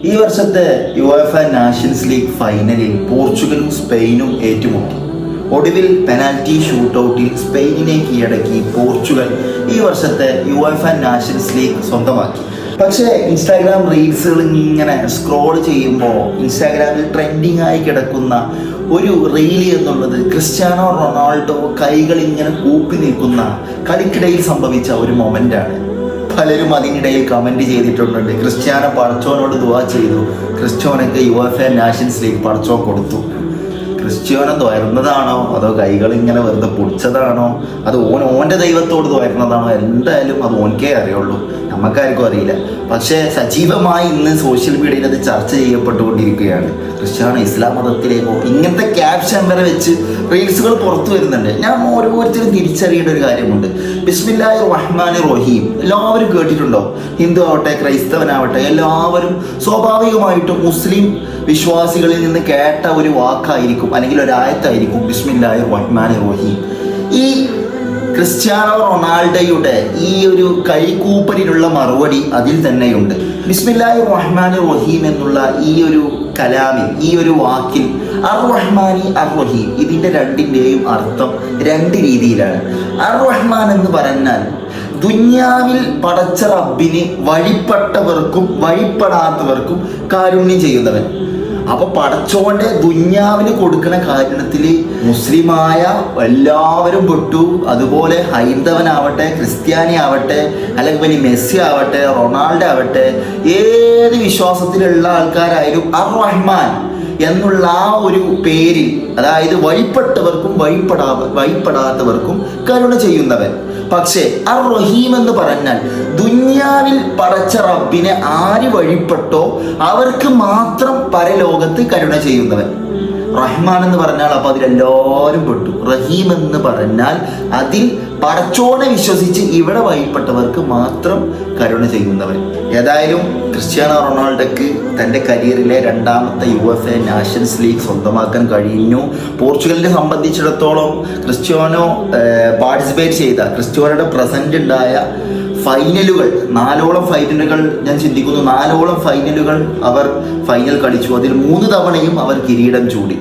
ഈ വർഷത്തെ UEFA nations league ഫൈനലിൽ പോർച്ചുഗലും സ്പെയിനും ഏറ്റുമുട്ടി. ഒടുവിൽ പെനാൽറ്റി ഷൂട്ടൗട്ടിൽ സ്പെയിനിനെ കീഴടക്കി പോർച്ചുഗൽ ഈ വർഷത്തെ യുവേഫ നാഷൻസ് ലീഗ് സ്വന്തമാക്കി. പക്ഷേ ഇൻസ്റ്റാഗ്രാം റീൽസുകൾ ഇങ്ങനെ സ്ക്രോൾ ചെയ്യുമ്പോൾ ഇൻസ്റ്റാഗ്രാമിൽ ട്രെൻഡിങ് ആയി കിടക്കുന്ന ഒരു റീൽ എന്നുള്ളത് ക്രിസ്ത്യാനോ റൊണാൾഡോ കൈകൾ ഇങ്ങനെ കൂപ്പി നിൽക്കുന്ന കളിക്കിടയിൽ സംഭവിച്ച ഒരു മൊമെൻ്റാണ്. പലരും അതിനിടയിൽ കമൻറ്റ് ചെയ്തിട്ടുണ്ട്, ക്രിസ്ത്യാനോ പടച്ചോനോട് ദുആ ചെയ്തു, ക്രിസ്ത്യാനോക്ക് യുവേഫ നാഷൻസ് ലീഗ് പടച്ചോൻ കൊടുത്തു. ക്രിസ്ത്യാനോ ദ്വയർന്നതാണോ അതോ കൈകൾ ഇങ്ങനെ വെറുതെ പൊടിച്ചതാണോ അത് ഓൻ്റെ ദൈവത്തോട് ദ്വയർന്നതാണോ? എന്തായാലും അത് ഓൻക്കേ അറിയുള്ളൂ, നമുക്കാർക്കും അറിയില്ല. പക്ഷേ സജീവമായി ഇന്ന് സോഷ്യൽ മീഡിയയിൽ അത് ചർച്ച ചെയ്യപ്പെട്ടുകൊണ്ടിരിക്കുകയാണ്. ക്രിസ്ത്യാനോ ഇസ്ലാം മതത്തിലേക്കോ ഇങ്ങനത്തെ ക്യാപ്ഷൻ വരെ വെച്ച് റീൽസുകൾ പുറത്തു വരുന്നുണ്ട്. ഞാൻ ഓരോരുത്തരും തിരിച്ചറിയേണ്ട ഒരു കാര്യമുണ്ട്. ബിസ്മില്ലാഹിർ റഹ്മാനിർ റഹീം എല്ലാവരും കേട്ടിട്ടുണ്ടോ? ഹിന്ദു ആവട്ടെ ക്രൈസ്തവനാവട്ടെ എല്ലാവരും സ്വാഭാവികമായിട്ടും മുസ്ലിം വിശ്വാസികളിൽ നിന്ന് കേട്ട ഒരു വാക്കായിരിക്കും അല്ലെങ്കിൽ ഒരു ആയത്തായിരിക്കും ബിസ്മില്ലാഹിർ റഹ്മാനിർ റഹീം. ഈ ക്രിസ്ത്യാനോ റൊണാൾഡോയുടെ ഈ ഒരു കൈകൂപ്പലിനുള്ള മറുപടി അതിൽ തന്നെയുണ്ട്. ബിസ്മില്ലാഹിർ റഹ്മാനിർ റഹീം എന്നുള്ള ഈ ഒരു കലാമിൽ, ഈ ഒരു വാക്കിൽ അർ റഹ്മാനി അർ റഹീം ഇതിൻ്റെ രണ്ടിൻ്റെയും അർത്ഥം രണ്ട് രീതിയിലാണ്. അർ റഹ്മാൻ എന്ന് പറഞ്ഞാൽ ദുന്യാവിൽ പടച്ച റബ്ബിന് വഴിപ്പെട്ടവർക്കും വഴിപ്പെടാത്തവർക്കും കാരുണ്യം ചെയ്യുന്നവൻ. അപ്പൊ പടച്ചോന്റെ ദുന്യാവിന് കൊടുക്കുന്ന കാരണത്തിൽ മുസ്ലിമായ എല്ലാവരും പെട്ടു. അതുപോലെ ഹൈന്ദവനാവട്ടെ ക്രിസ്ത്യാനി ആവട്ടെ അല്ലെങ്കിൽ മെസ്സി ആവട്ടെ റൊണാൾഡോ ആവട്ടെ ഏത് വിശ്വാസത്തിലുള്ള ആൾക്കാരായാലും അർ റഹ്മാൻ എന്നുള്ള ആ ഒരു പേരിൽ, അതായത് വഴിപ്പെട്ടവർക്കും വഴിപ്പെടാത്തവർക്കും കരുണ ചെയ്യുന്നവൻ. പക്ഷേ അർ റഹീം എന്ന് പറഞ്ഞാൽ ദുന്യാവിൽ പടച്ച റബ്ബിനെ ആര് വഴിപ്പെട്ടോ അവർക്ക് മാത്രം പരലോകത്ത് കരുണ ചെയ്യുന്നവൻ. റഹ്മാൻ എന്ന് പറഞ്ഞാൽ അപ്പോൾ അതിലെല്ലാവരും പെട്ടു. റഹീം എന്ന് പറഞ്ഞാൽ അതിൽ പടച്ചോനെ വിശ്വസിച്ച് ഇവിടെ വഴിപ്പെട്ടവർക്ക് മാത്രം കരുണ ചെയ്യുന്നവൻ. ഏതായാലും ക്രിസ്ത്യാനോ റൊണാൾഡോക്ക് തൻ്റെ കരിയറിലെ രണ്ടാമത്തെ യുവേഫ നാഷൻസ് ലീഗ് സ്വന്തമാക്കാൻ കഴിഞ്ഞു. പോർച്ചുഗലിനെ സംബന്ധിച്ചിടത്തോളം ക്രിസ്ത്യാനോ പാർട്ടിസിപ്പേറ്റ് ചെയ്ത ക്രിസ്ത്യാനോയുടെ പ്രസന്റ് ഉണ്ടായ ഫൈനലുകൾ 4ഓളം ഫൈനലുകൾ, ഞാൻ ചിന്തിക്കുന്നു 4ഓളം ഫൈനലുകൾ അവർ ഫൈനൽ കളിച്ചു. അതിൽ 3 തവണയും അവർ കിരീടം ചൂടി.